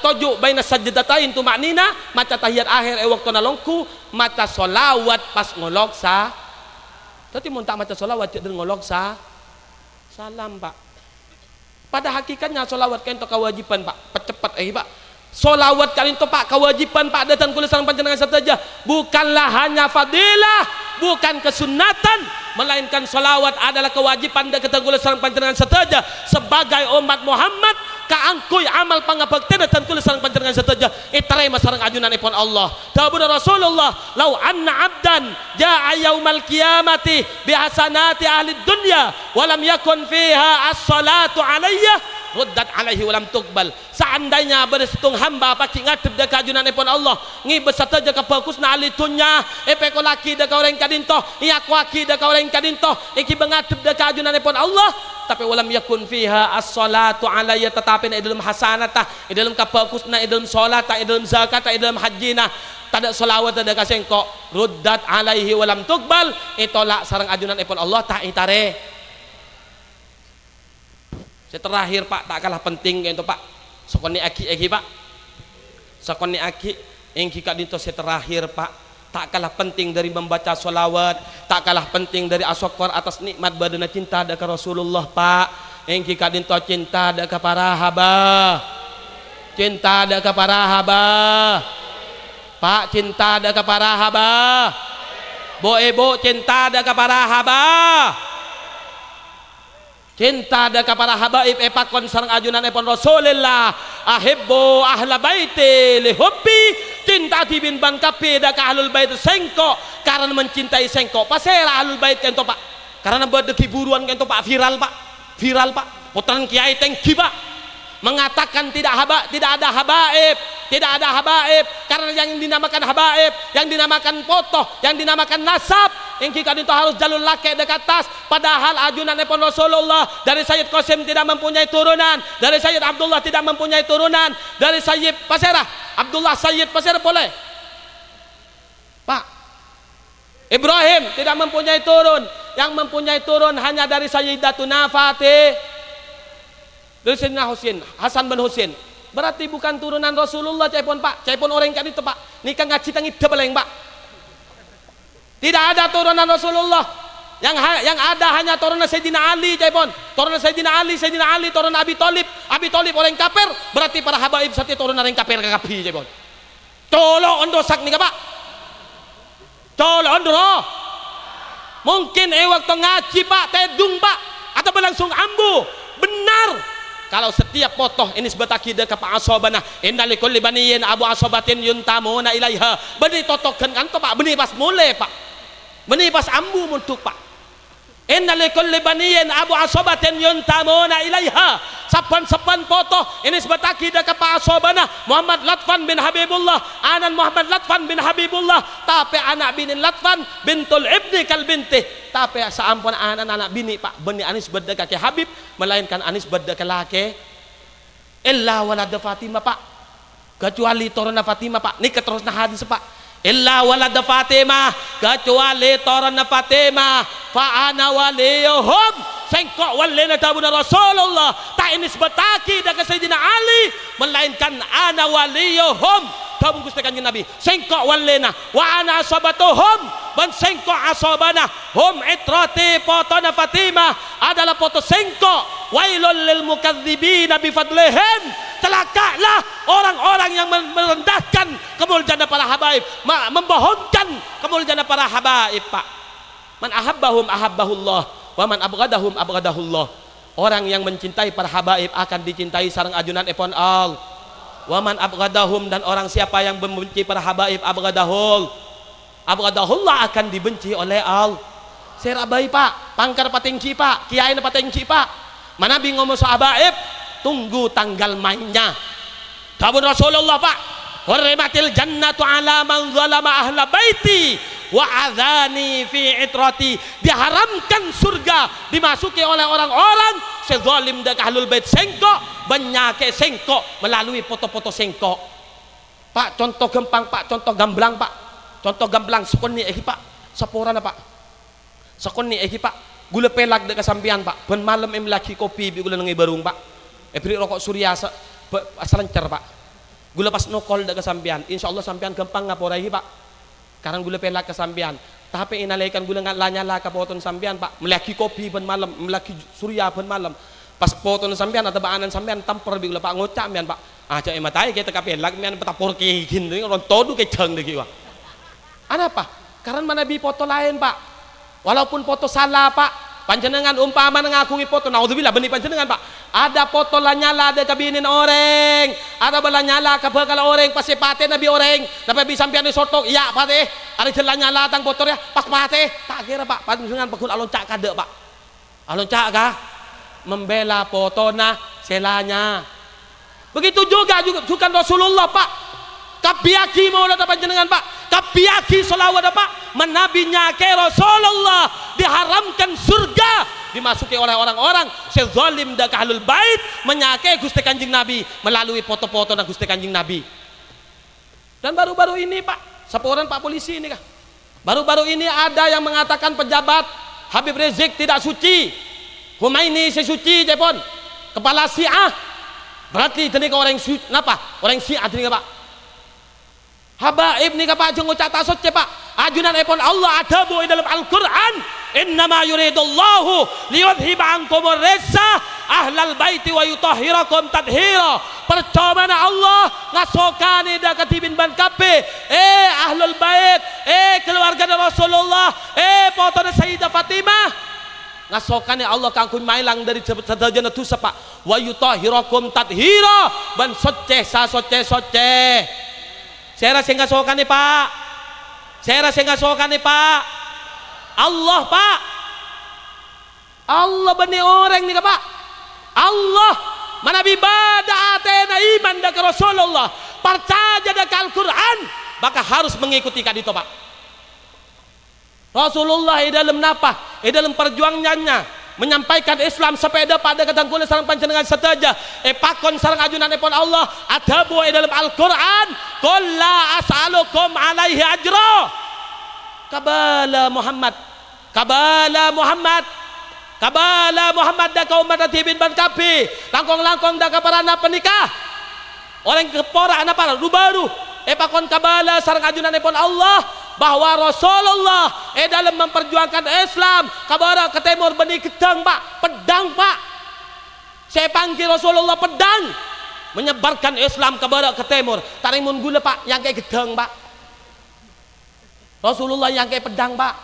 toju baina sajdatain tumaknina maca tahiyat akhir waktu nalongku maca sholawat pas ngolok sa tadi mun tak maca sholawat jeung ngolok sa salam Pak. Pada hakikatnya sholawat kan itu kewajiban Pak, percepat Pak. Solawat kalian itu Pak kewajiban Pak datang kulit sareng panjenengan saja, bukanlah hanya fadilah, bukan kesunatan, melainkan solawat adalah kewajiban dan datang kulit sareng panjenengan saja sebagai umat Muhammad kaangkuy amal pangabekti datang kulit sareng panjenengan saja itarema sareng ajunanipun Allah. Dawuh Rasulullah, "Lau anna 'abdan jaa yaumal qiyamati bihasanati ahli dunya wa lam yakun fiha as-salatu alayya ruddat alaihi walam tuqbal." Seandainya bersetung hamba pakai ngadep deka ajunanipun Allah ngibet sateja kebakusna ahli dunya epeko laki deka orang kadinto iya kuaki deka orang kadinto iki bengadep deka ajunanipun Allah tapi walam yakun fiha as-salatu alayya, tetapi di dalam hasanata di dalam kebakusna di dalam salata di dalam zakata di dalam hajjina tidak solawat ada kasengko ruddat alaihi walam tuqbal itolak sareng ajunanipun Allah tak itare. Terakhir Pak tak kalah penting itu Pak sokoni aki Pak sokoni aki engki kak dinto terakhir Pak tak kalah penting dari membaca sholawat, tak kalah penting dari asyukur atas nikmat badana cinta daka Rasulullah Pak. Engki kak dinto cinta daka para haba, cinta daka para haba Pak, cinta daka para haba bo cinta daka para haba, cinta daka para habaib epakon sareng ajunan epon Rasulillah ahibbu ahla baiti li hubbi cinta tibin ban kape daka ahlul bait sengko karena mencintai sengko pasera ahlul bait kento Pak karena buat hiburan kento Pak viral Pak putaran kiai tengki Pak mengatakan tidak ada habaib karena yang dinamakan habaib yang dinamakan foto yang dinamakan nasab yang kita itu harus jalur laki dekat tas padahal ajunan epon Rasulullah dari Sayyid Qasim tidak mempunyai turunan, dari Sayyid Abdullah tidak mempunyai turunan, dari Sayyid Pasera Abdullah Sayyid Pasera boleh Pak Ibrahim tidak mempunyai turun, yang mempunyai turun hanya dari Sayyidatuna Fatih dari Sayyidina Husain Hasan bin Husain berarti bukan turunan Rasulullah caipun Pak caipun orang kan itu Pak nikah ngaji tangi debeleng Pak. Tidak ada turunan Rasulullah. yang ada hanya turunnya Sayyidina Ali jaipon, turunnya Sayyidina Ali, turun Abi Thalib orang kafir, berarti para habaib sati turun orang kafir kakapi jaipon. Tolong ondosak nih Pak, tolong ondro. Mungkin waktu ngaji Pak, tedung Pak, atau berlangsung ambu, benar. Kalau setiap potoh ini sebataki deka Pak asobana, innalikul libaniyin abu asobatin yuntamuna ilaiha. Beni totokan kan Pak, beni pas mulai Pak, beni pas ambu muntuk Pak. Innalikul libaniyin abu asobatin yuntamuna ilaiha. Sapan potoh ini sebataki deka Pak asobana Muhammad Latfan bin Habibullah, anan Muhammad Latfan bin Habibullah, tapi anak binin Latfan bintul ibni kal binti, tapi saampun anak bini Pak, beni anis berdeka ke Habib, melainkan anis berdeka laki illa walada Fatimah Pak, kecuali torona Fatimah Pak. Ini keterus nah hadis Pak, illa walada Fatimah, kecuali torona Fatimah, fa ana waliyuhum, sengkok walena tabuna Rasulullah, tak ini sebataki daga Sayyidina Ali, melainkan ana waliyuhum, tabung Gusti Kanjeng Nabi, sengkok walena wa ana asabatuhum, ban sengkok asabana hum itrati, potona Fatimah adalah foto sengkok. Wailul lil mukadzibina bi fadlihim, celakalah orang-orang yang merendahkan kemuliaan para habaib, membohongkan kemuliaan para habaib Pak. Man ahabbahum ahabbahullah, wa man abghadahum abghadahullah. Orang yang mencintai para habaib akan dicintai sareng ajunan epon al. Wa man abghadahum, dan orang siapa yang membenci para habaib abghadahullah akan dibenci oleh al. Serabai Pak, pangkar patingci Pak, kiai patingci Pak. Mana bingung ngomong sahabaib, tunggu tanggal mainnya. Tabun Rasulullah Pak, hurrimatil jannatu ala man zalama ahla baiti wa adhani fi itrati, diharamkan surga dimasuki oleh orang-orang sezalim dak ahlul bait sengkok, banyake sengkok melalui foto-foto sengkok. Pak, contoh gempang Pak, contoh gamblang Pak, contoh gamblang sekon ni Pak, saporan Pak, sekon ni Pak, gula pelak dek kesampian Pak, ben malam laki kopi bi gula nengi barung Pak, beri rokok surya selencer Pak, gula pas nokol dek kesampian, insyaallah sampian gampang ngaporai Pak, karena gula pelak kesampian, tapi inalaikan gula ngat lanyala kapoton sampian Pak, melaki kopi ben malam, melaki surya ben malam, pas poton sampian atau baanan sampian tamper bi gula Pak ngocak mian Pak, aja ematai kita kapelak mian petapor ki gini, orang todu ke ceng dek Pak, ada apa? Karena mana bi foto lain Pak. Walaupun foto salah Pak, panjenengan umpama ngakui foto, naudzubillah benih panjenengan Pak, ada foto lanyala ada kabinin orang, ada balanyala kabakal orang pas pate nabi orang, nabi bisa sampean disotok, iya pate, ada jalan nyala tang foto ya, pas pate, tak kira Pak, panjenengan pakul alon cak kade Pak, alon cak kah, membela fotona selanya, begitu juga Rasulullah Pak, kabiaki mau ada panjenengan Pak, kabiaki selawat Pak, menabinya ke Rasulullah diharamkan surga dimasuki oleh orang-orang sezalim dak ahlul bait, menyake Gusti Kanjeng Nabi melalui foto-foto dan Gusti Kanjeng Nabi. Dan baru-baru ini Pak, seporan Pak polisi ini kah, baru-baru ini ada yang mengatakan pejabat Habib Rizik tidak suci, Humaini sesuci jepon, kepala Syiah, berarti ini orang napa orang Syiah ini Pak, habaib nih Pak jeung ngucap tasot Pak, ajunan epon Allah ada bu dalam Al-Quran, innama yuridullahu liyudhiba ankum ar-rijsa ahlal baiti wa yutahhirakum tadhira. Percobaan Allah ngasokani da katibin ban kape, ahlul bait, keluarga Rasulullah, potone Sayyidah Fatimah, ngasokani Allah kangkun mailang dari sedajana dosa Pak, wa yutahhirakum tadhira, ban soceh sa soceh. Saya rasa nggak sokan nih Pak, saya rasa nggak sokan nih Pak, Allah Pak, Allah benih orang nih Pak, Allah mana bibada atena iman dak Rasulullah, percaya dak Al-Quran, maka harus mengikuti kadito Pak. Rasulullah di dalam napa, di dalam perjuangannya menyampaikan Islam sepeda pada kadang kulit sarang panjenengan sedaja pakon sarang ajunan epon Allah ada buah dalam Al-Quran, qul la as'alukum alaihi ajra, kabala Muhammad da kaum matibin ban kapi langkong da kaparana penikah orang kepora anak para baru pakon kabala sarang ajunan epon Allah bahwa Rasulullah dalam memperjuangkan Islam ke barat ke timur benih gedang pak, pedang pak. Saya panggil Rasulullah pedang menyebarkan Islam ke barat ke timur. Tarimun gula pak yang kayak gedang pak. Rasulullah yang kayak pedang pak.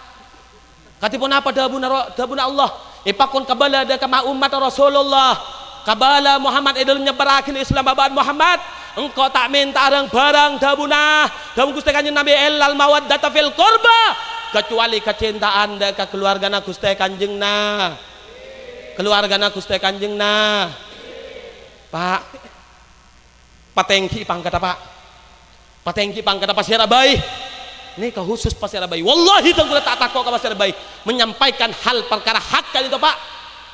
Katipun apa dabuna Allah ipakun kabala da kama umat Rasulullah kabala Muhammad dalam nyebarkan Islam babaan Muhammad engkau tak minta barang dabuna dalam Gusti Kanjeng Nabi illal mawaddata fil qurba kecuali kecintaan da ka keluargana Gusti Kanjeng na keluargana Gusti Kanjeng na pak patengki pangkata pak patengki pangkata pasir abai ini khusus pasir abai wallahi tenggulah tak takut ke pasir abai menyampaikan hal perkara hak kali itu pak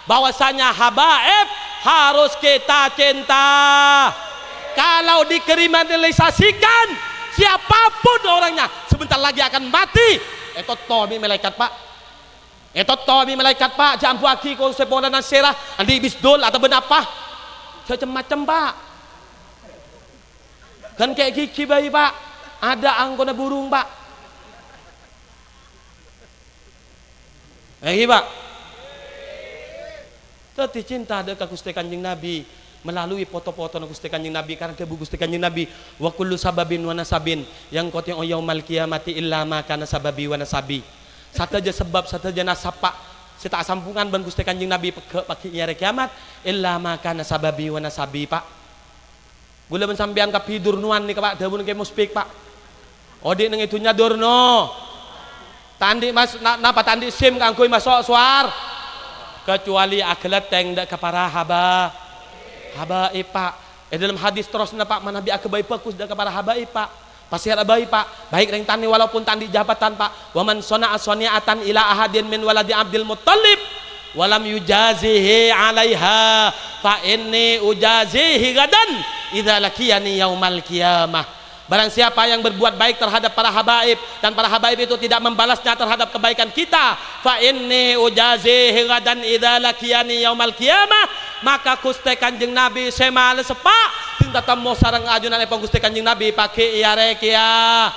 bahwasanya habaib harus kita cinta kalau dikriminalisasikan siapapun orangnya sebentar lagi akan mati itu tobi malaikat pak itu tobi malaikat pak jampu aki ko sepona nasirah andi bisdol atau benapa macam-macam pak kan kayak gigi bayi pak ada anggona burung pak pak tadi cinta ada ke Gusti Kanjeng Nabi melalui foto-foto Gusti Kanjeng Nabi karena kebu Gusti Kanjeng Nabi wa kullu sababin wa nasabin yang kau yang yaumul qiyamati illa ma kana sababi wa nasabi sataja sebab sataja nasab pak sita sampungan ban Gusti Kanjeng Nabi pagi hari kiamat illa ma kana sababi wa nasabi pak gula mensambian kapidur nuan nih pak dawun ke muspik pak odi nang itunya durno tandi mas napa tandi sim kangkui masuk suar kecuali akhirat teng dak ke para haba pak dalam hadis terus pak manabi akabai fokus dak ke para haba pak pasti ada baik pak baik ring tani walaupun tandi jabatan pak waman sona asoniatan ila ahadin min waladi Abdul Muttalib walam yujazihi alaiha fa inni ujazihi gadan idza lakiyani yaumal qiyamah. Barang siapa yang berbuat baik terhadap para habaib dan para habaib itu tidak membalasnya terhadap kebaikan kita fa inni ujazihi gadan idza lakiyani yaumal qiyamah maka Gusti Kanjeng Nabi semal sepak tinggal temu sareng ajunan epong Gusti Kanjeng Nabi pakai iya rekia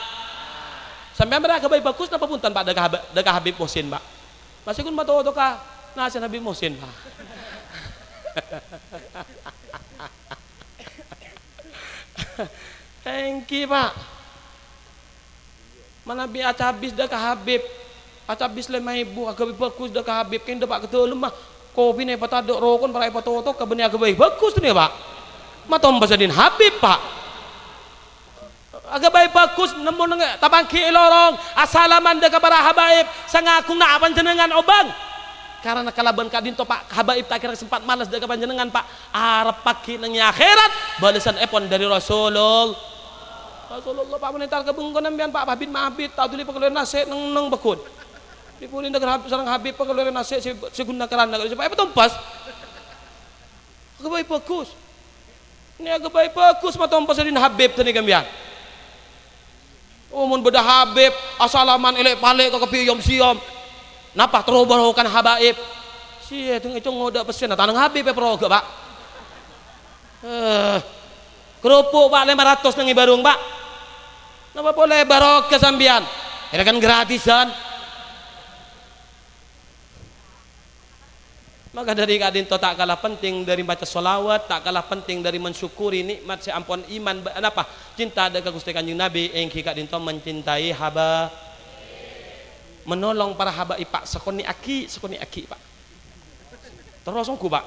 sampai mereka baik bagus napa punten pak deka Habib Muhsin pak masih kun bato ka nasen Habib Muhsin pak thank you pak mana bi acabis dah ke Habib acabis 5.000 agak bagus dah ke Habib kendo pak ketul mah kopi nih patah dok rokon para foto ke benih agak bagus nih pak matom basadin Habib pak agak baik bagus nemu nengak tabangki lorong asalaman dah ke para habaib sangaku nak panjenengan obang karena kalaban kadin to pak habaib tak kira sempat malas dah ke panjenengan pak arep pagi nang akhirat balasan epon dari Rasulullah pak menentar ke bengkon ambian pak Habib Mabit tahu tuli pengeluaran nasi neng bekun dipulin dengan sarang Habib pengeluaran nasi segunda kerana supaya apa tompas agak baik bagus ini agak baik bagus mah tompas din Habib tadi kambian mun beda Habib asalaman elek pale ke kepiyom siom napa terobohkan habaib sih itu ngoda pesen tanang Habib ya proga pak kerupuk pak 500 nangi barung pak napa boleh barok kesambian ini kan gratisan maka dari kadin to tak kalah penting dari baca sholawat tak kalah penting dari mensyukuri nikmat seampun iman apa cinta dengan Gusti Kanjeng Nabi engki kadin to mencintai haba menolong para habaib pak sekoni aki pak terus ku pak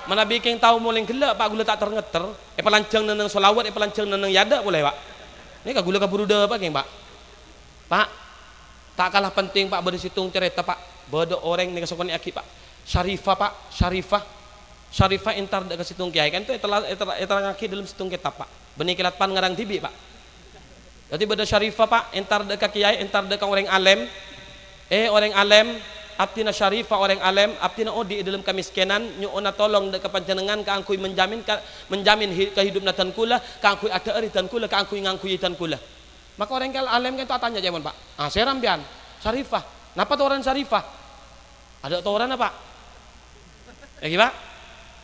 mana bikin tahu mulai gelap pak gula tak terngeter pelancang neneng solawat pelancang neneng yada boleh pak ini kak gula kaburuda pak geng pak tak kalah penting pak bersitung cerita pak bodoh orang nih sekoni aki pak Syarifah pak Syarifah entar dekat situng kiai kan itu etelang aki dalam situng kitab pak benih kilat pan ngarang tibi pak jadi beda Syarifah pak entar dekat kiai entar dekat orang alem orang alem abtina Syarifah orang alem abtina odi dalam kemiskinan nyuona tolong dekat panjenengan kaangkui menjamin kehidupan dan kula kaangkui ada eri dan kula kaangkui ngangkui dan kula maka orang alem kan itu tanya jaman pak saya rambian Syarifah napa tuh orang Syarifah ada tuh orang apa pak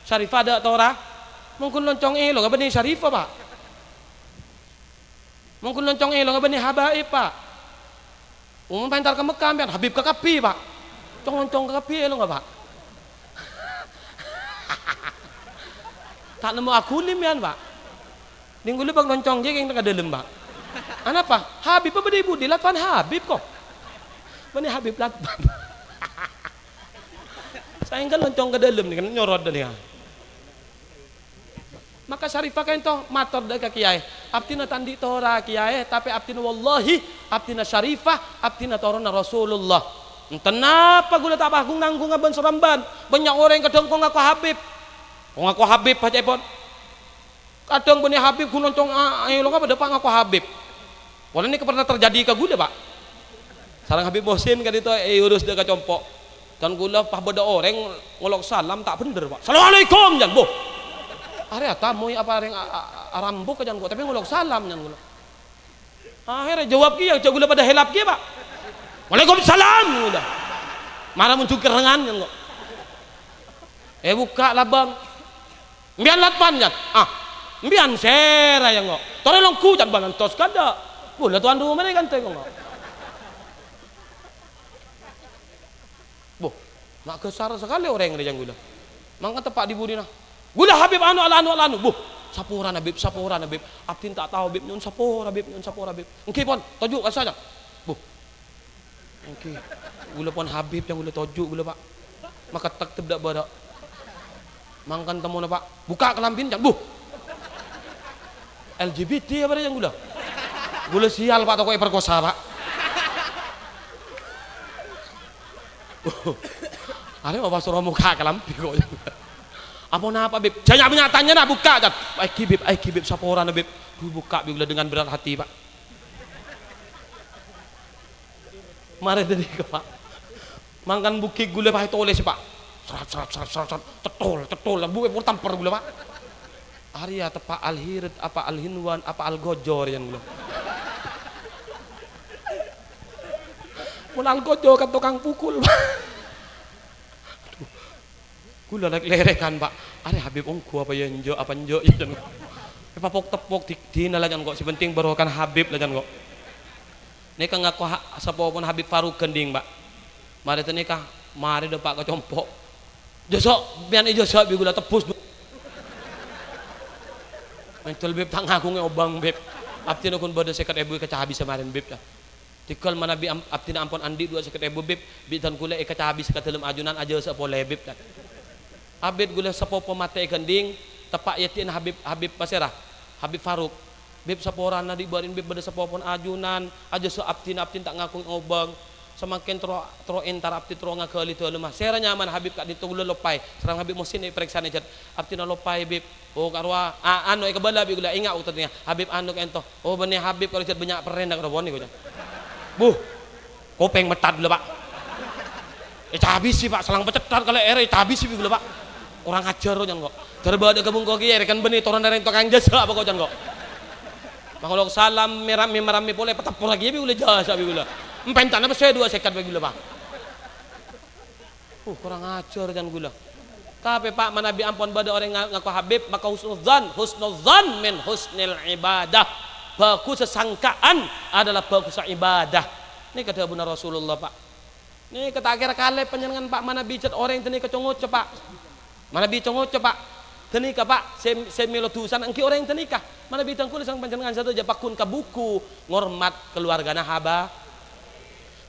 Syarifah ada tuh orang mungkin loncong lo gak benih Syarifah pak mungkin loncong lo gak benih habaib pak pentar ke Mekah pian Habib ke Kapi Pak. Cong-cong ke Kapi lo enggak Pak? Tak nemu aku limian Pak. Minggu lu bang loncong jeng tengah dalam Pak. Apa? Habib apa ibu di latvan Habib kok. Mana Habib latvan. Saya kan loncong ke dalam nih kan nyorot dah. Maka Syarifah kan toh mator dah ke kiai. Abtina tandi tora kiai tapi abtina wallahi abtina Syarifah abtina torona Rasulullah. Kenapa gula tak bagung nanggung ngaban seramban. Banyak orang yang kadang kau ngaku Habib. Kau ngaku Habib aja pun. Kadang punya Habib ku loncong ayo lo apa depan ngaku Habib. Walau ini pernah terjadi ke gula Pak. Sarang Habib Mohsin kan itu urus dia ke compok. Dan gula pah beda orang ngolok salam tak bener Pak. Assalamualaikum jan boh. Area tamu apa orang arambuk jan kok tapi ngolok salam jan gula. Akhirnya jawab kia cak gula pada helap kia Pak. Waalaikumsalam gula. Marah muncul kerengan jan kok. Buka lah bang. Mbian latpan jan. Mbian sera yang kok. Tore longku jan balan tos kada. Boleh tuan rumah ni kan tengok. Boh, mak kesar sekali orang yang gula. Mangka tepak di budina. Gula Habib anu. Boh, sapuran Habib. Abtin tak tahu Habib nyun sapur Habib. Engki pon tojuk saja. Boh. Engki. Gula pon Habib yang gula tojuk gula Pak. Maka tak tebdak badak. Mangkan temu na Pak. Buka kelampin jang. Boh. LGBT apa yang gula? Gula sial Pak toko perkosa Pak. Ada apa suruh muka kelampi kok. Apa napa Bib? Jangan nyatanya nak buka cat. Aiki Bib saporan Bib. Buka Bib dengan berat hati Pak. Mari tadi ke Pak. Mangkan buki gula Pak itu oleh si Pak. Serat. Tetol. Buke pun tampar gula Pak. Arya tepak Al-Hirid apa Al-Hinwan apa Al-Gojor yang gula. Mulal Gojor kan tukang pukul Pak. Gula lerekan Pak. Ada Habib ongku apa yang jo apa njo itu. Papok tepok di nalajan kok. Si penting barukan Habib lajan kok. Nika ngaku sapopon Habib Faruk Gending Pak. Mari tu nikah, mari depak ke compok. Josok bian josok bi gula tebus. Mentul Bib tak ngaku ngobang Bib. Abti nakun bodo sekat ebu ke habis kemarin Bib ya. Tikal mana bi abti na ampon andi dua sekat ebu Bib. Bitan kule ke habis ke dalam ajunan aja sepole Bib kan. Habib gula sapopo mate Gending tepak yatin Habib Pasirah Habib Faruk Bib saporan na dibarin Bib beda sapopon ajunan aja se abtin tak ngaku ngobang semakin tro entar abti tro ngakali tu lemah sera nyaman Habib kak ditunggu lopay serang Habib Mohsin periksa nih abti na lopay Bib oh karwa anu ikabala Bib gula ingat ututnya Habib anu ento oh benih Habib kalau jad banyak perendak robon nih buh kopeng metat gula Pak habis sih Pak selang pecetar kalau ere habis sih gula Pak orang ajar jangan kok terbada kebun kok kiai kan benih turun dari tukang jasa apa kok jangan kok mangolok salam merami boleh petapur lagi bi boleh jasa bi gula empentan apa saya dua sekat bi gula Pak kurang ajar jangan gula tapi Pak mana bi ampun bada orang ngaku Habib maka husnuzan min husnil ibadah bagus sesangkaan adalah bagus ibadah ini kata benar Rasulullah Pak ini kata akhir kali penyenengan Pak mana bicat orang ini kecongot Pak mana bicongot Pak tenika Pak semelo tusan engki orang yang tenikah mana bitang kulis sang panjenengan satu aja pakun ka buku ngormat keluargana haba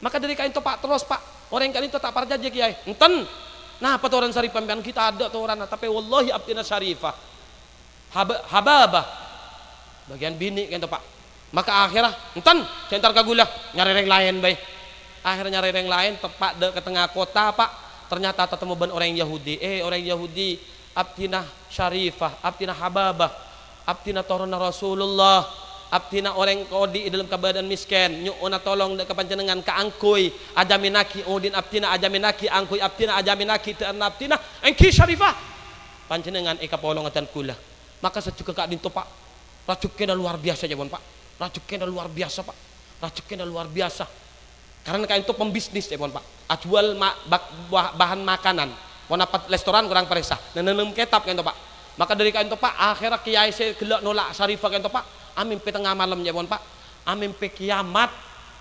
maka dari kain to Pak terus Pak orang kan itu tak parjaji kiai enten nah apa orang Syarifah pian kita ada to orang tapi wallahi abdina Syarifah hababah bagian bini kan to Pak maka akhirnya enten centar kagula nyari yang lain bay akhirnya nyari yang lain tepat ke tengah kota Pak ternyata ketemu ban orang Yahudi orang Yahudi abdina Syarifah abdina hababah abdina torona Rasulullah abdina orang kodi dalam keadaan miskin nyuuna tolong ke panjenengan ka angkui ajaminaki udin abdina ajaminaki angkui abdina ajaminaki dan abdina engki Syarifah panjenengan eka polongatan kula maka secuka kak dinto Pak racuknya luar biasa jabon Pak racuknya luar biasa Pak racuknya luar biasa karena kain itu pembisnis ya Pak ajual bahan makanan mau dapat restoran kurang periksa nenem ketap kan Pak maka dari kain itu Pak akhirnya kiai saya gelak nolak Syarifah kan Pak amin pe tengah malam ya Pak amin pe kiamat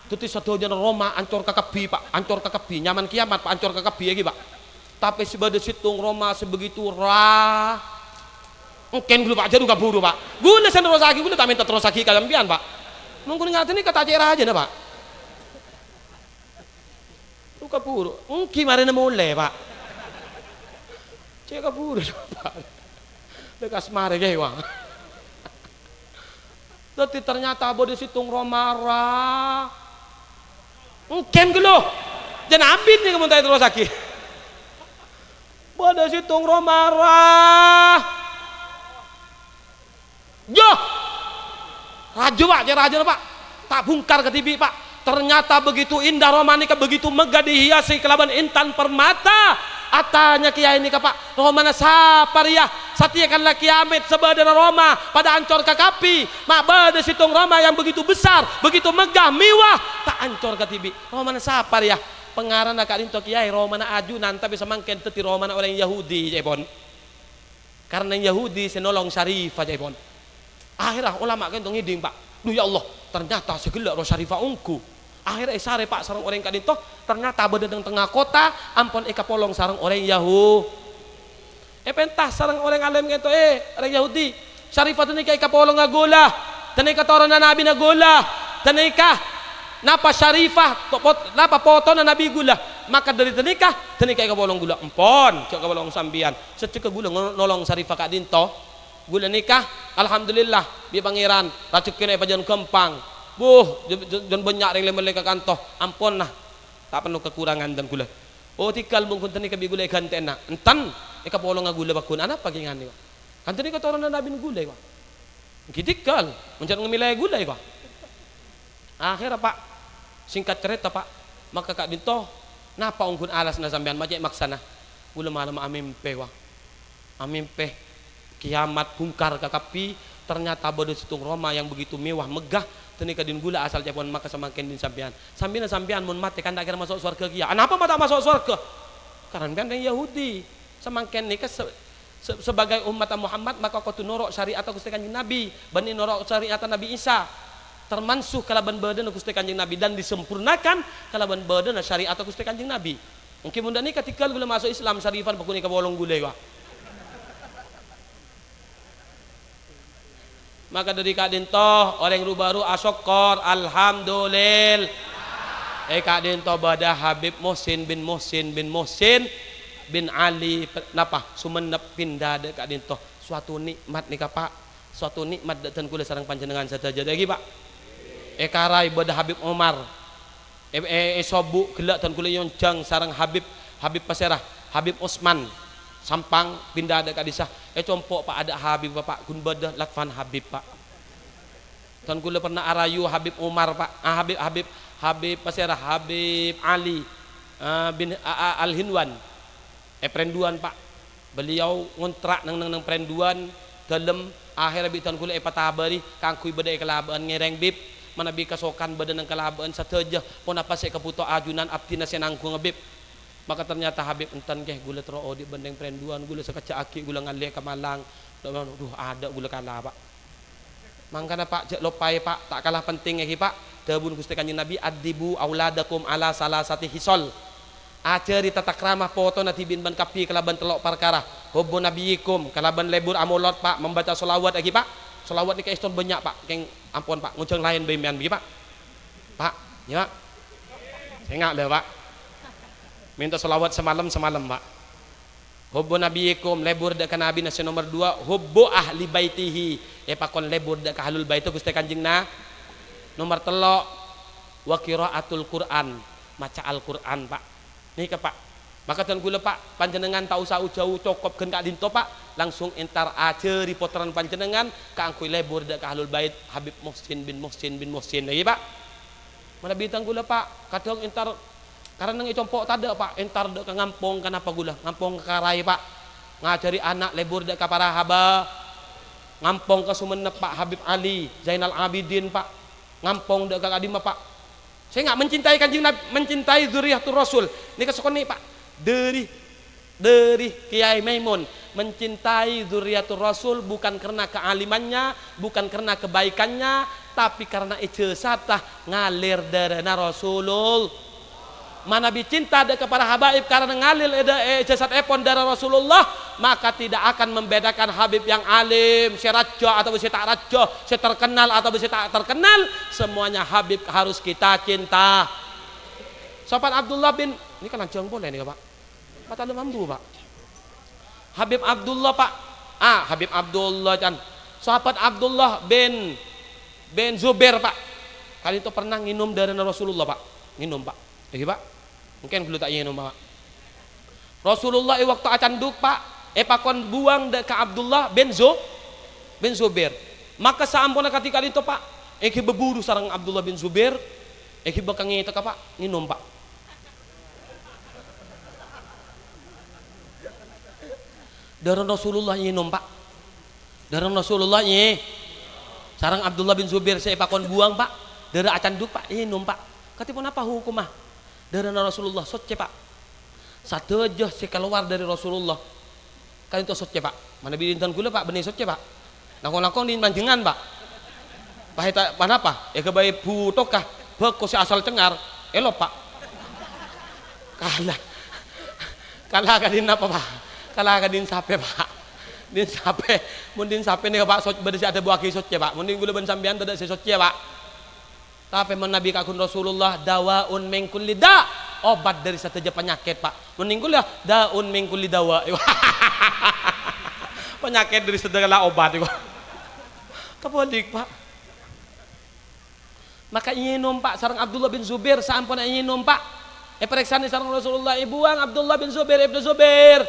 tuti sedonya Roma ancor kakabi pak, ancor kakabi nyaman kiamat pak, ancor kakabi lagi pak. Tapi sebada situng Roma sebegitu mungkin gula pak jadi kaburu pak, gula sen terus lagi gula tak minta terus lagi kalampian pak, nunggu ngerti nih kata cerah aja nih pak, lu kaburu, gimana mulai pak, cek kaburu pak, dekas mare gaya wang, tapi ternyata bodi situng Roma mungkin gula, jangan ambil nih kemudian terus lagi, bodi situng Roma yo raja pak, raja pak tak bungkar ke TV pak, ternyata begitu indah Romanika, begitu megah dihiasi kelaban intan permata. Atanya kiai ini pak, Romana saparia satiakanlah kiamat sebadana Roma pada ancor kakapi mak bada situng Roma yang begitu besar, begitu megah mewah tak ancor ke TV. Romana saparia pengaran nak into kiai Romana ajunan tapi semangken teti Romana orang Yahudi jepon, karena Yahudi senolong Syarifah jepon. Akhirnya ulama kan ngiding pak, duh ya Allah ternyata segala roh Syarifah ungku. Akhirnya sare pak sarang orang kadinto ternyata bedeng tengah kota ampun eka polong sarang orang Yahudi. Pentah sarang orang alim gitu orang Yahudi. Syarifah tenika eka polong ngagula, tenika toron na nabi nagula, tenika napa Syarifah napa foto na nabi gula. Maka dari tenika eka polong gula empon, cok ka polong sambian. Seceka gula nolong Syarifah kadinto. Gula nikah, alhamdulillah, bi pangeran, racukin pajan kempang, jon banyak ring mereka kantoh, ampun nah, tak penuh kekurangan dan gula. Oh tikal mungkin tani kabi gula ganten na, entan, eka polong gula bakun, anak pagi ngani, kan tani katoran na nabi gula, gitikal, mencari ngemilai gula, akhirnya pak, singkat cerita pak, maka kak dinto, napa ungkun alas na sampean macam maksana, gula malam amimpe amimpe. Kiamat bungkar kakapi ternyata bodoh situng Roma yang begitu mewah megah tenika din gula asal Jepun maka semakin din sampian mun mati kan tak kira masuk surga kia. Kenapa tak masuk surga? Karena kan Yahudi semakin nikah sebagai umat Muhammad maka kau norok syariat Gusti Kanjeng Nabi bani norok syariat Nabi Isa termansuh kalaban badan Gusti Kanjeng Nabi dan disempurnakan kalaban badan syariat Gusti Kanjeng Nabi. Mungkin muda nikah tikal gula masuk Islam Syarifan bakun nikah bolong gule wa. Maka dari kadinto orang rubaru asokor alhamdulillah. Kadinto bada Habib Muhsin bin Ali napa sumenep pindah de kadinto suatu nikmat nih pak, suatu nikmat dan kula sarang panjenengan saja lagi pak. Karai bada Habib Umar sobu gelak dan kula yonjang sarang Habib Paserah Habib Usman sampang pindah ada kadisah compok pak ada Habib bapak gun badah lakfan Habib pak dan gula pernah arayu Habib Umar pak Habib Paserah Habib Ali bin Al-Hinwan perenduan pak beliau ngontrak nang perenduan dalam akhir bitan gula patabari kangkui badai kelabaan ngereng bib mana bi kasokan badan nang kelabaan sateja pun apa saya keputo ajunan abdina senangku ngebib. Maka ternyata Habib entan keh gula tero di bendeng perenduan gula sekaca aki gula ngalih ke Malang duh ada gula kalah pak mangkana pak cek lopai pak tak kalah penting pak dabun Gusti Kanjeng Nabi adibu auladakum ala salasati hisol ajari tata kramah foto natibin ban kapi kalaban telok perkara hubbu nabiyikum kalaban lebur amulot pak membaca solawat lagi pak solawat ni kaiston banyak pak keng ampun pak nguceng lain bemian bagi pak ya saya nggak ada pak minta selawat semalam pak hubbu nabiyikum lebur dekat nabi nasi nomor 2 hubbu ahli baitihi pakon lebur dekat ahlul bait Gusti Kanjeng na nomor telok wa qiraatul Quran maca Al-Quran pak nih ke pak maka dan gula pak panjenengan tak usah jauh cokop gen kak dinto pak langsung entar aja ripoteran panjenengan kaangkui lebur dekat ahlul bait Habib Muhsin bin Muhsin lagi pak mana bintang gula pak kadang entar karena nang compok tada pak entar dek ngampong kenapa gula ngampong ke Karai pak ngajari anak lebur dek ke para haba ngampong ke Sumenep pak Habib Ali Zainal Abidin pak ngampong dek ke Kadima pak saya nggak mencintai Kanjeng Nabi mencintai zuriyatul Rasul ini kesokon nih pak dari Kiai Maimun mencintai zuriatul Rasul bukan karena kealimannya, bukan karena kebaikannya, tapi karena ijazatah ngalir darana Rasulullah. Mana cinta kepada habaib karena ngalir ijazat epon darah Rasulullah, maka tidak akan membedakan Habib yang alim, si rajo atau si tak rajo, si terkenal atau si tak terkenal, semuanya Habib harus kita cinta. Sopan Abdullah bin, ini kan lancang boleh nih Pak, Pak Talum Mambu Pak, Habib Abdullah Pak, Habib Abdullah kan, sahabat Abdullah bin Zubair Pak, kali itu pernah minum dari Rasulullah Pak, minum Pak, iya Pak, mungkin belum tak minum Pak. Rasulullah waktu acanduk Pak, pakon buang ke Abdullah bin Zubair, maka saampuna ketika itu Pak, berburu sarang Abdullah bin Zubair, bakal itu Pak, minum Pak. Darah Rasulullah minum Pak, darah Rasulullah sarang Abdullah bin Zubair saya pakon buang Pak, darah acanduk Pak minum Pak. Katipun apa hukumah? Darah Rasulullah soce Pak. Satu aja saya keluar dari Rasulullah. Kan itu soce Pak. Mana bidintan gula Pak benih soce Pak. Nakon-nakon di manjengan Pak. Pak mana Pak? Kebaik butokah? Beko si asal cengar. Elo Pak. Kalah kadin apa Pak? Kalah kadin sape Pak. Din sape, mundin sape nih Pak. Soce beda si ada buah soce Pak. Mundin gula ben sambian tidak si soce Pak. Tapi menabi kakun Rasulullah dawaun min kulli da, obat dari setiap penyakit Pak. Meninggal ya daun min kulli dawa. Penyakit dari segala obat itu. Kebalik Pak. Maka nyinom Pak sareng Abdullah bin Zubair sampun nyinom Pak. Periksaan sareng Rasulullah buang Abdullah bin Zubair ibnu Zubair.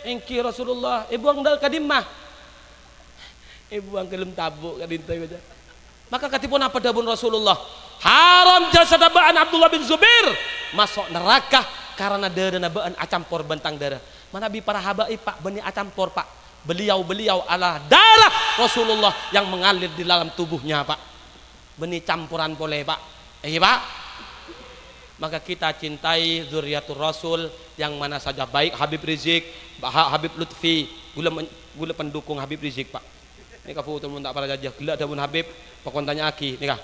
Engki Rasulullah buang dal kadimah. Buang kelem tabuk kadintai aja. Maka katipun apa dabun Rasulullah, haram jasad baan Abdullah bin Zubair masuk neraka karena darah baan acampur bentang darah. Mana bi para habaib Pak bani acampur Pak, beliau adalah darah Rasulullah yang mengalir di dalam tubuhnya Pak, bani campuran boleh Pak, Pak. Maka kita cintai zuriatul Rasul yang mana saja baik Habib Rizik, Habib Lutfi, gula pendukung Habib Rizik Pak. Ini kafu teman tak para jajah gelak daun Habib pakon tanya aki nikah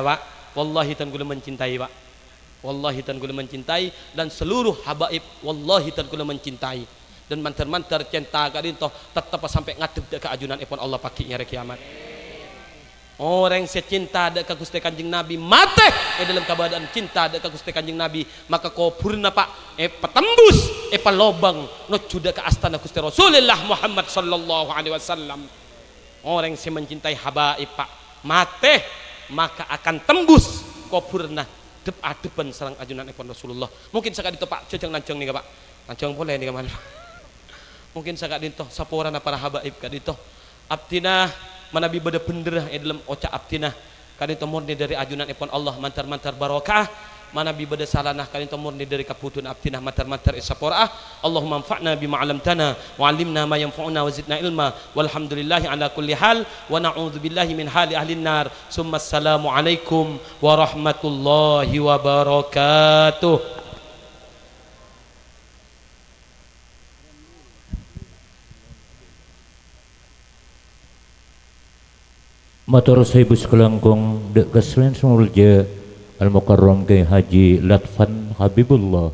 Pak wallahi tan gula mencintai Pak, wallahi tan gula mencintai, dan seluruh habaib wallahi tan gula mencintai, dan mantar-mantar cinta kadinto tetap sampai ngadep ke ajunan ipon Allah pakinya hari kiamat. Orang secinta dekat Gusti Kanjeng Nabi mate dalam keadaan cinta dekat Gusti Kanjeng Nabi, maka kopurna Pak petembus lobang no juda ke astana Gusti Rasulullah Muhammad sallallahu alaihi wasallam. Orang yang mencintai habaib Pak mate maka akan tembus kopurna depan serang ajunan ipon Rasulullah. Mungkin sekali itu Pak ceceng lanceng nih Pak, lanceng boleh nih mana. Mungkin sekali itu sapurana para habaib kadito abdina manabi beda penderah dalam oca abdina kadito murni dari ajunan ipon Allah mantar-mantar barokah, manabi beda salanah kadito murni dari kaputun abdina mantar-mantar isaporah. Allahumma anfa'na bima 'allamtana wa 'allimna ma yanfa'una wa zidna ilma walhamdulillahi ala kulli hal wa na'udzubillahi min hali ahli nar. Summa assalamu alaikum warahmatullahi wabarakatuh. Matur Sahibu Sekelangkung Dek Keslen Semulja Al-Mukarram Kiai Haji Latfan Habibullah